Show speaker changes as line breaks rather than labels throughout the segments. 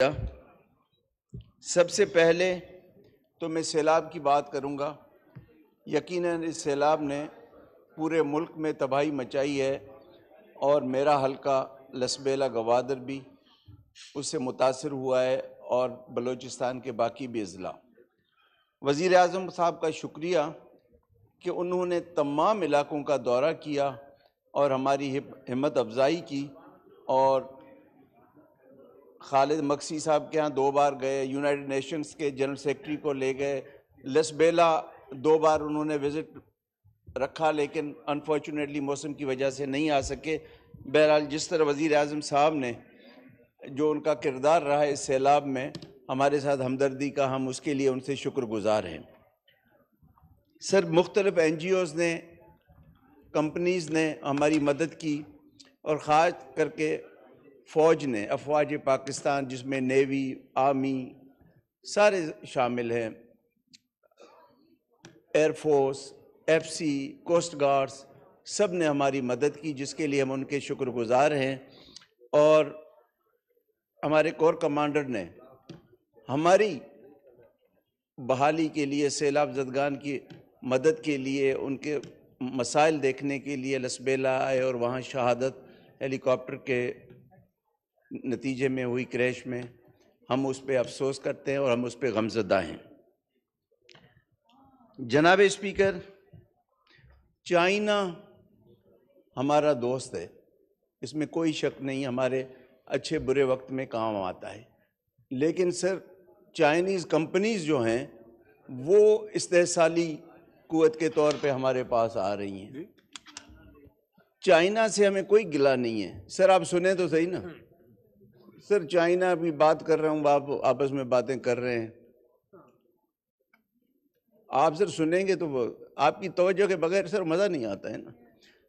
سب سے پہلے تو میں سیلاب کی بات کروں گا۔ یقیناً اس سیلاب نے پورے ملک میں تباہی مچائی ہے اور میرا حلقہ لسبیلا گوادر بھی اس سے متاثر ہوا ہے اور بلوچستان کے باقی بھی اضلاع۔ وزیر اعظم صاحب کا شکریہ کہ انہوں نے تمام علاقوں کا دورہ کیا اور ہماری ہمت افزائی کی، اور خالد مکسی صاحب کے ہاں 2 بار گئے، یونائٹڈ نیشنز کے جنرل سیکرٹری کو لے گئے، لسبیلا 2 بار انہوں نے وزٹ رکھا لیکن انفارچونیٹلی موسم کی وجہ سے نہیں آ سکے۔ بہرحال جس طرح وزیر اعظم صاحب نے جو ان کا کردار رہا ہے اس سیلاب میں ہمارے ساتھ ہمدردی کا، ہم اس کے لیے ان سے شکر گزار ہیں۔ سر، مختلف NGOز نے، کمپنیز نے ہماری مدد کی، اور خاص کر کے فوج نے، افواج پاکستان جس میں نیوی، آرمی سارے شامل ہیں، air force, FC، coast guards, سب نے ہماری مدد کی، جس کے لیے ہم ان کے شکر گزار ہیں۔ اور ہمارے کور کمانڈر نے ہماری بحالی کے لیے، سیلاب زدگان کی مدد کے لیے، ان کے مسائل دیکھنے کے لیے لسبیلا آئے، اور وہاں شہادت ہیلی کاپٹر کے نتیجے میں ہوئی کریش میں۔ ہم اس پہ افسوس کرتے ہیں اور ہم اس پہ غمزدہ ہیں۔ جناب اسپیکر، چائنا ہمارا دوست ہے، اس میں کوئی شک نہیں، ہمارے اچھے برے وقت میں کام آتا ہے، لیکن سر چائنیز کمپنیز جو ہیں وہ استحصالی قوت کے طور پہ ہمارے پاس آ رہی ہیں۔ چائنا سے ہمیں کوئی گلہ نہیں ہے سر، آپ سنیں تو صحیح نا سر، چائنا بھی بات کر رہا ہوں، آپ آپس میں باتیں کر رہے ہیں، آپ سر سنیں گے تو آپ کی توجہ کے بغیر سر مزہ نہیں آتا ہے نا۔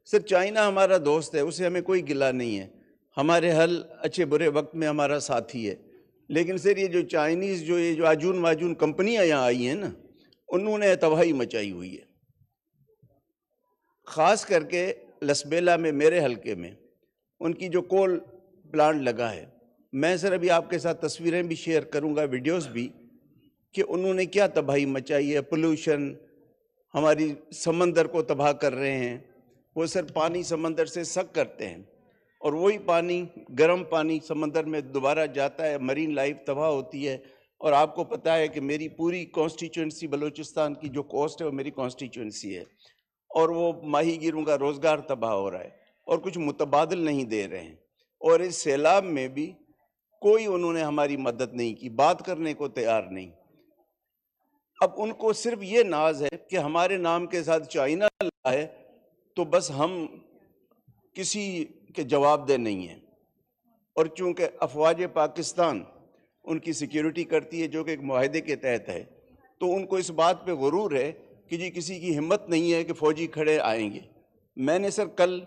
سر چائنا ہمارا دوست ہے، اسے ہمیں کوئی گلہ نہیں ہے، ہمارے حل اچھے برے وقت میں ہمارا ساتھی ہے، لیکن سر یہ جو چائنیز یہ جو آجون واجون کمپنیاں یہاں آئی ہیں نا، انہوں نے تباہی مچائی ہوئی ہے۔ خاص کر کے لسبیلا میں، میرے حلقے میں ان کی جو کول پلانٹ لگا ہے، میں سر ابھی آپ کے ساتھ تصویریں بھی شیئر کروں گا، ویڈیوز بھی، کہ انہوں نے کیا تباہی مچائی ہے۔ پولوشن، ہماری سمندر کو تباہ کر رہے ہیں، وہ سر پانی سمندر سے سک کرتے ہیں، اور وہی پانی، گرم پانی سمندر میں دوبارہ جاتا ہے، مرین لائف تباہ ہوتی ہے۔ اور آپ کو پتہ ہے کہ میری پوری کانسٹیچوئنسی بلوچستان کی جو کوسٹ ہے وہ میری کانسٹیچوئنسی ہے، اور وہ ماہی گیروں کا روزگار تباہ ہو رہا ہے، اور کچھ متبادل نہیں دے رہے ہیں، اور اس سیلاب میں بھی کوئی انہوں نے ہماری مدد نہیں کی، بات کرنے کو تیار نہیں۔ اب ان کو صرف یہ ناز ہے کہ ہمارے نام کے ساتھ چائنا لگا ہے تو بس ہم کسی کے جواب دہ نہیں ہیں، اور چونکہ افواج پاکستان ان کی سیکیورٹی کرتی ہے جو کہ ایک معاہدے کے تحت ہے، تو ان کو اس بات پہ غرور ہے کہ جی کسی کی ہمت نہیں ہے کہ فوجی کھڑے آئیں گے۔ میں نے سر کل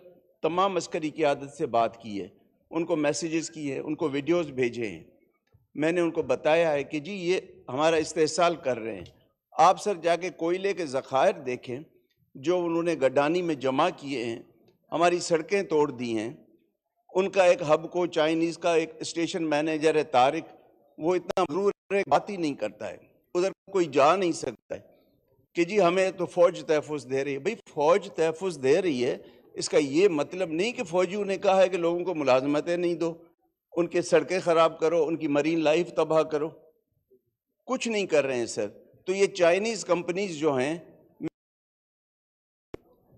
تمام عسکری قیادت سے بات کی ہے، ان کو میسیجز کیے ہیں، ان کو ویڈیوز بھیجے ہیں، میں نے ان کو بتایا ہے کہ جی یہ ہمارا استحصال کر رہے ہیں۔ آپ سر جا کے کوئلے کے ذخائر دیکھیں جو انہوں نے گڈانی میں جمع کیے ہیں، ہماری سڑکیں توڑ دی ہیں۔ ان کا ایک ہب کو، چائنیز کا ایک اسٹیشن مینیجر ہے طارق، وہ اتنا مغرور ہے، بات ہی نہیں کرتا ہے، ادھر کوئی جا نہیں سکتا ہے کہ جی ہمیں تو فوج تحفظ دے رہی ہے۔ بھئی فوج تحفظ دے رہی ہے، اس کا یہ مطلب نہیں کہ فوجیوں نے کہا ہے کہ لوگوں کو ملازمتیں نہیں دو، ان کے سڑکیں خراب کرو، ان کی مرین لائف تباہ کرو، کچھ نہیں کر رہے ہیں سر۔ تو یہ چائنیز کمپنیز جو ہیں،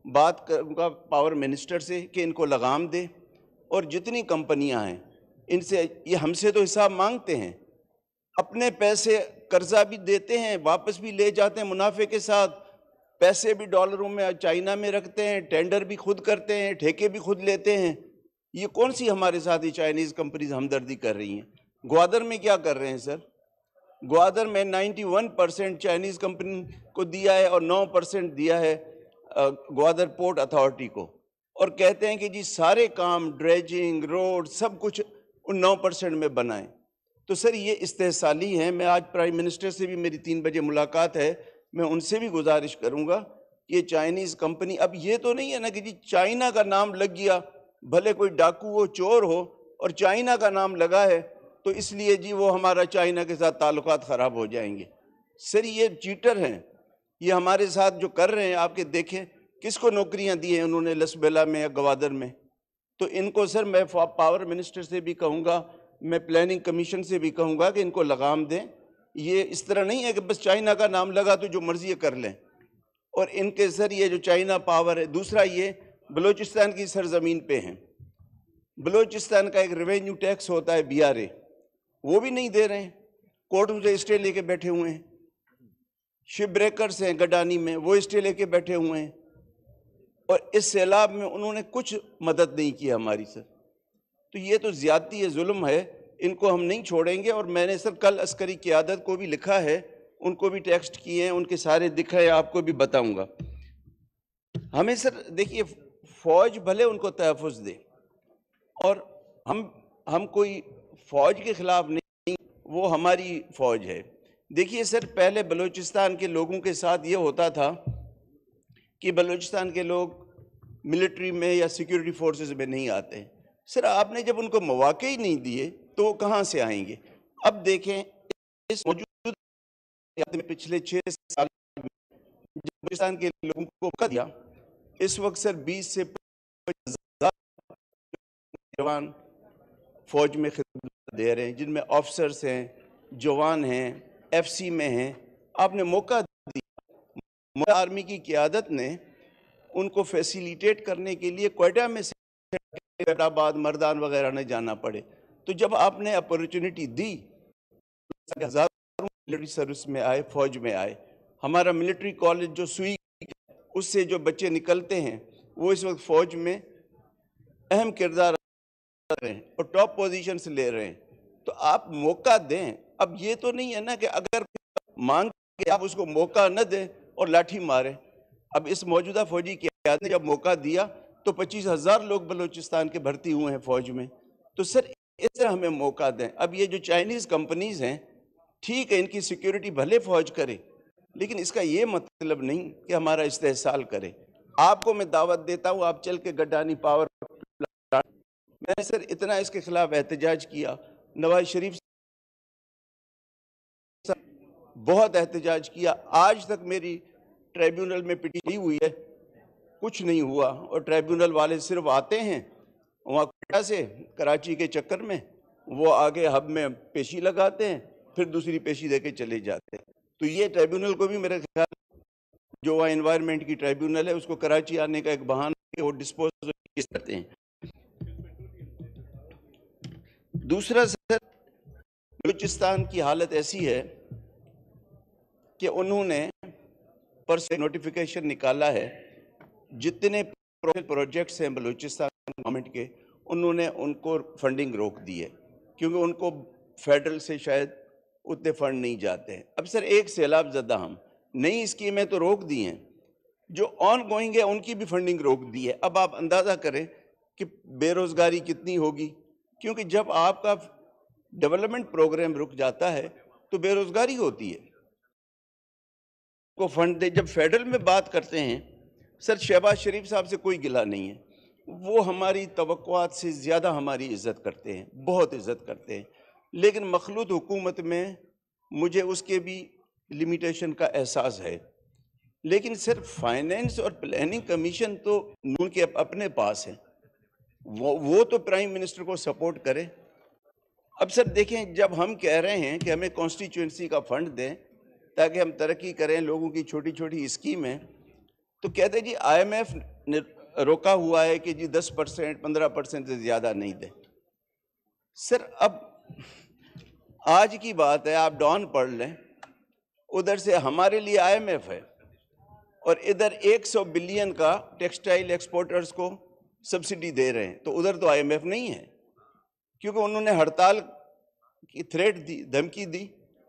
بات کروں گا پاور منسٹر سے کہ ان کو لگام دے، اور جتنی کمپنیاں ہیں ان سے، یہ ہم سے تو حساب مانگتے ہیں، اپنے پیسے قرضہ بھی دیتے ہیں، واپس بھی لے جاتے ہیں منافع کے ساتھ، پیسے بھی ڈالروں میں چائنا میں رکھتے ہیں، ٹینڈر بھی خود کرتے ہیں، ٹھیکے بھی خود لیتے ہیں۔ یہ کون سی ہمارے ساتھ یہ چائنیز کمپنیز ہمدردی کر رہی ہیں؟ گوادر میں کیا کر رہے ہیں سر؟ گوادر میں 91% چائنیز کمپنی کو دیا ہے اور 9% دیا ہے گوادر پورٹ اتھارٹی کو، اور کہتے ہیں کہ جی سارے کام، ڈریجنگ، روڈ، سب کچھ ان 9% میں بنائیں۔ تو سر یہ استحصالی ہیں۔ میں آج پرائم منسٹر سے بھی میری 3 بجے ملاقات ہے، میں ان سے بھی گزارش کروں گا کہ یہ چائنیز کمپنی، اب یہ تو نہیں ہے نا کہ جی چائنا کا نام لگ گیا، بھلے کوئی ڈاکو ہو، چور ہو، اور چائنا کا نام لگا ہے تو اس لیے جی وہ ہمارا چائنا کے ساتھ تعلقات خراب ہو جائیں گے۔ سر یہ چیٹر ہیں، یہ ہمارے ساتھ جو کر رہے ہیں، آپ کے دیکھیں کس کو نوکریاں دی ہیں انہوں نے لسبیلا میں یا گوادر میں۔ تو ان کو سر میں پاور منسٹر سے بھی کہوں گا، میں پلاننگ کمیشن سے بھی کہوں گا کہ ان کو لگام دیں۔ یہ اس طرح نہیں ہے کہ بس چائنا کا نام لگا تو جو مرضی کر لیں۔ اور ان کے سر یہ جو چائنا پاور ہے، دوسرا یہ بلوچستان کی سرزمین پہ ہیں، بلوچستان کا ایک ریونیو ٹیکس ہوتا ہے BRA، وہ بھی نہیں دے رہے ہیں، کورٹوں سے اسٹے لے کے بیٹھے ہوئے ہیں۔ شپ بریکرز ہیں گڈانی میں، وہ اسٹے لے کے بیٹھے ہوئے ہیں، اور اس سیلاب میں انہوں نے کچھ مدد نہیں کی ہماری سر۔ تو یہ تو زیادتی ہے، ظلم ہے، ان کو ہم نہیں چھوڑیں گے۔ اور میں نے سر کل عسکری قیادت کو بھی لکھا ہے، ان کو بھی ٹیکسٹ کیے ہیں، ان کے سارے دکھائے، آپ کو بھی بتاؤں گا۔ ہمیں سر دیکھیے فوج بھلے ان کو تحفظ دے، اور ہم کوئی فوج کے خلاف نہیں، وہ ہماری فوج ہے۔ دیکھیے سر پہلے بلوچستان کے لوگوں کے ساتھ یہ ہوتا تھا کہ بلوچستان کے لوگ ملٹری میں یا سیکیورٹی فورسز میں نہیں آتے۔ سر آپ نے جب ان کو مواقع ہی نہیں دیے تو وہ کہاں سے آئیں گے؟ اب دیکھیں اس موجود پچھلے 6 سال میں جب بلوچستان کے لوگوں کو موقع دیا، اس وقت سر 20 سے 25,000 جوان فوج میں خدمت دے رہے ہیں، جن میں آفسرز ہیں، جوان ہیں، FC میں ہیں۔ آپ نے موقع دیا، آرمی کی قیادت نے ان کو فیسیلیٹیٹ کرنے کے لیے کوئٹہ میں سے آباد مردان وغیرہ نہ جانا پڑے۔ تو جب آپ نے اپورچونٹی دی، ہزاروں ملٹری سروس میں آئے، فوج میں آئے۔ ہمارا ملٹری کالج جو سوئی، اس سے جو بچے نکلتے ہیں وہ اس وقت فوج میں اہم کردار کر رہے ہیں اور ٹاپ پوزیشنز لے رہے ہیں۔ تو آپ موقع دیں۔ اب یہ تو نہیں ہے نا کہ اگر مانگ کے آپ اس کو موقع نہ دیں اور لاٹھی ماریں۔ اب اس موجودہ فوجی قیادت نے جب موقع دیا تو 25,000 لوگ بلوچستان کے بھرتی ہوئے ہیں فوج میں۔ تو سر اس طرح ہمیں موقع دیں۔ اب یہ جو چائنیز کمپنیز ہیں، ٹھیک ہے ان کی سیکیورٹی بھلے فوج کرے، لیکن اس کا یہ مطلب نہیں کہ ہمارا استحصال کرے۔ آپ کو میں دعوت دیتا ہوں، آپ چل کے گڈانی پاور پلانٹ، میں نے سر اتنا اس کے خلاف احتجاج کیا، نواز شریف بہت احتجاج کیا، آج تک میری ٹریبیونل میں پٹی ہوئی ہے، کچھ نہیں ہوا۔ اور ٹریبیونل والے صرف آتے ہیں وہاں کوئٹہ سے کراچی کے چکر میں، وہ آگے ہب میں پیشی لگاتے ہیں، پھر دوسری پیشی دے کے چلے جاتے ہیں۔ تو یہ ٹریبیونل کو بھی میرے خیال جو وہاں انوائرمنٹ کی ٹریبیونل ہے، اس کو کراچی آنے کا ایک بہانہ ہے، وہ ڈسپوز کرتے ہیں۔ دوسرا سر بلوچستان کی حالت ایسی ہے کہ انہوں نے پرسے نوٹیفیکیشن نکالا ہے، جتنے پروجیکٹس ہیں بلوچستان گورنمنٹ کے، انہوں نے ان کو فنڈنگ روک دی ہے، کیونکہ ان کو فیڈرل سے شاید اتنے فنڈ نہیں جاتے ہیں۔ اب سر ایک سیلاب زدہ ہم نئی اسکیمیں تو روک دی ہیں، جو آن گوئنگ ہے ان کی بھی فنڈنگ روک دی ہے۔ اب آپ اندازہ کریں کہ بے روزگاری کتنی ہوگی، کیونکہ جب آپ کا ڈیولپمنٹ پروگرام رک جاتا ہے تو بے روزگاری ہوتی ہے۔ کو فنڈ دے، جب فیڈرل میں بات کرتے ہیں سر، شہباز شریف صاحب سے کوئی گلہ نہیں ہے، وہ ہماری توقعات سے زیادہ ہماری عزت کرتے ہیں، بہت عزت کرتے ہیں، لیکن مخلوط حکومت میں مجھے اس کے بھی لیمیٹیشن کا احساس ہے۔ لیکن صرف فائنینس اور پلاننگ کمیشن تو ان کے اپنے پاس ہے، وہ تو پرائم منسٹر کو سپورٹ کرے۔ اب سر دیکھیں، جب ہم کہہ رہے ہیں کہ ہمیں کانسٹیچوئنسی کا فنڈ دیں تاکہ ہم ترقی کریں، لوگوں کی چھوٹی چھوٹی اسکیمیں، تو کہتے ہیں جی IMF نے روکا ہوا ہے کہ جی 10%، 15% سے زیادہ نہیں دیں۔ سر اب آج کی بات ہے، آپ ڈان پڑھ لیں، ادھر سے ہمارے لیے IMF ہے اور ادھر 100 بلین کا ٹیکسٹائل ایکسپورٹرز کو سبسڈی دے رہے ہیں، تو ادھر تو IMF نہیں ہے، کیونکہ انہوں نے ہڑتال کی تھریٹ دی، دھمکی دی،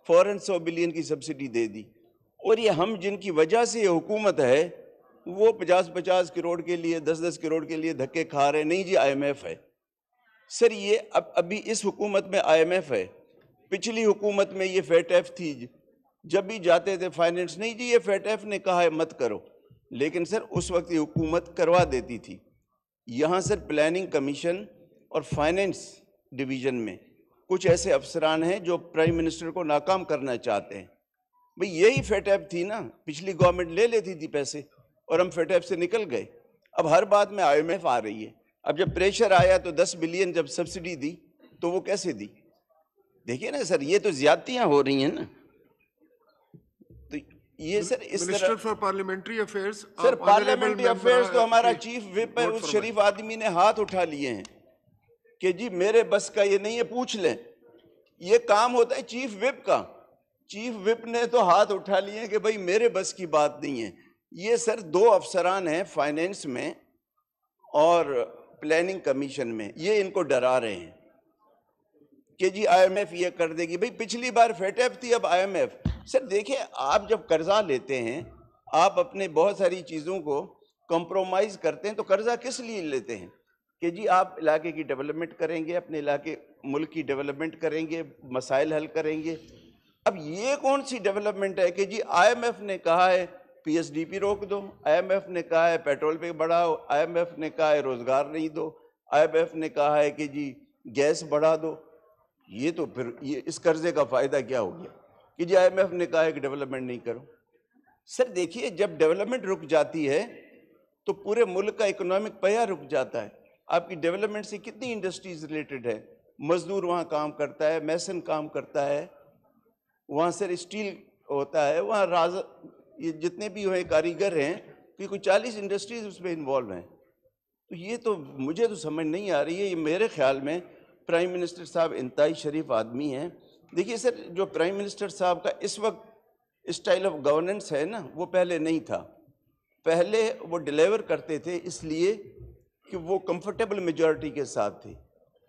فوراً 100 بلین کی سبسڈی دے دی۔ اور یہ ہم جن کی وجہ سے یہ حکومت ہے، وہ 50 کروڑ کے لیے، 10 کروڑ کے لیے دھکے کھا رہے، نہیں جی IMF ہے۔ سر یہ ابھی اس حکومت میں IMF ہے، پچھلی حکومت میں یہ FATF تھی، جب بھی جاتے تھے فائنینس، نہیں جی یہ FATF نے کہا ہے مت کرو، لیکن سر اس وقت یہ حکومت کروا دیتی تھی۔ یہاں سر پلاننگ کمیشن اور فائنینس ڈویژن میں کچھ ایسے افسران ہیں جو پرائم منسٹر کو ناکام کرنا چاہتے ہیں. بھئی یہی فیٹیب تھی نا, پچھلی گورنمنٹ لے لیتی تھی پیسے اور ہم فیٹیب سے نکل گئے. اب ہر بات میں IMF آ رہی ہے. اب جب پریشر آیا تو 10 بلین جب سبسڈی دی تو وہ کیسے دی؟ دیکھیے نا سر, یہ تو زیادتیاں ہو رہی ہیں نا. تو یہ سر اس طرح
minister for parliamentary affairs,
sir parliamentary affairs تو ہمارا چیف وپ ہے, اس شریف آدمی نے ہاتھ اٹھا لیے ہیں کہ جی میرے بس کا یہ نہیں ہے, پوچھ لیں. یہ کام ہوتا ہے چیف وپ کا. چیف وپ نے تو ہاتھ اٹھا لیے ہیں کہ بھئی میرے بس کی بات نہیں ہے. یہ سر 2 افسران ہیں فائنینس میں اور پلاننگ کمیشن میں, یہ ان کو ڈرا رہے ہیں کہ جی IMF یہ کر دے گی. بھئی پچھلی بار فیٹیب تھی, اب IMF. سر دیکھیں, آپ جب قرضہ لیتے ہیں, آپ اپنے بہت ساری چیزوں کو کمپرومائز کرتے ہیں, تو قرضہ کس لیے لیتے ہیں؟ کہ جی آپ علاقے کی ڈیولپمنٹ کریں گے, اپنے علاقے ملک کی ڈیولپمنٹ کریں گے, مسائل حل کریں گے. اب یہ کون سی ڈیولپمنٹ ہے کہ جی IMF نے کہا ہے PSDP روک دو, IMF نے کہا ہے پیٹرول پہ بڑھاؤ, IMF نے کہا ہے روزگار نہیں دو, IMF نے کہا ہے کہ جی گیس بڑھا دو. یہ تو پھر یہ اس قرضے کا فائدہ کیا ہو گیا کہ جی IMF نے کہا ہے کہ ڈیولپمنٹ نہیں کرو. سر دیکھیے, جب ڈیولپمنٹ رک جاتی ہے تو پورے ملک کا اکنامک پہیہ رک جاتا ہے. آپ کی ڈیولپمنٹ سے کتنی انڈسٹریز ریلیٹڈ ہے, مزدور وہاں کام کرتا ہے, میسن کام کرتا ہے, وہاں سر اسٹیل ہوتا ہے, وہاں یہ جتنے بھی ہوئے کاریگر ہیں, کہ کوئی 40 انڈسٹریز اس میں انوالو ہیں. تو یہ تو مجھے تو سمجھ نہیں آ رہی ہے. یہ میرے خیال میں پرائم منسٹر صاحب انتہائی شریف آدمی ہیں. دیکھیے سر, جو پرائم منسٹر صاحب کا اس وقت اسٹائل آف گورننس ہے نا, وہ پہلے نہیں تھا. پہلے وہ ڈیلیور کرتے تھے اس لیے کہ وہ کمفرٹیبل میجورٹی کے ساتھ تھے.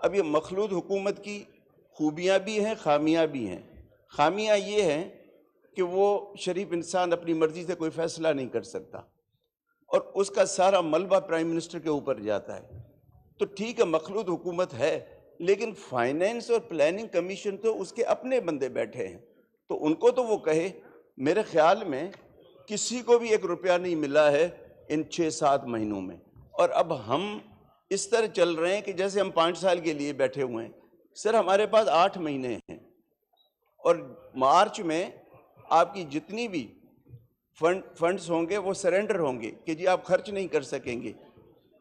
اب یہ مخلوط حکومت کی خوبیاں بھی ہیں, خامیاں بھی ہیں. خامیاں یہ ہیں کہ وہ شریف انسان اپنی مرضی سے کوئی فیصلہ نہیں کر سکتا, اور اس کا سارا ملبہ پرائم منسٹر کے اوپر جاتا ہے. تو ٹھیک ہے, مخلوط حکومت ہے, لیکن فائنینس اور پلاننگ کمیشن تو اس کے اپنے بندے بیٹھے ہیں, تو ان کو تو وہ کہے. میرے خیال میں کسی کو بھی 1 روپیہ نہیں ملا ہے ان 6-7 مہینوں میں, اور اب ہم اس طرح چل رہے ہیں کہ جیسے ہم 5 سال کے لیے بیٹھے ہوئے ہیں. سر ہمارے پاس 8 مہینے ہیں, اور مارچ میں آپ کی جتنی بھی فنڈز ہوں گے وہ سرنڈر ہوں گے کہ جی آپ خرچ نہیں کر سکیں گے.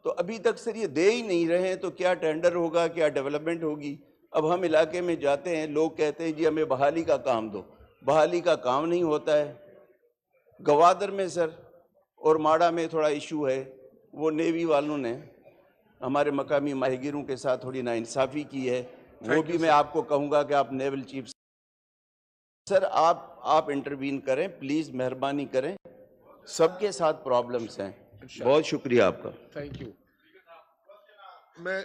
تو ابھی تک سر یہ دے ہی نہیں رہے ہیں, تو کیا ٹینڈر ہوگا, کیا ڈیولپمنٹ ہوگی؟ اب ہم علاقے میں جاتے ہیں, لوگ کہتے ہیں جی ہمیں بحالی کا کام دو. بحالی کا کام نہیں ہوتا ہے. گوادر میں سر اور ماڑا میں تھوڑا ایشو ہے, وہ نیوی والوں نے ہمارے مقامی ماہی گیروں کے ساتھ تھوڑی ناانصافی کی ہے. وہ بھی میں آپ کو کہوں گا کہ آپ نیول چیف سر آپ انٹروین کریں پلیز, مہربانی کریں. سب کے ساتھ پرابلمس ہیں. بہت شکریہ آپ کا.
Thank you. میں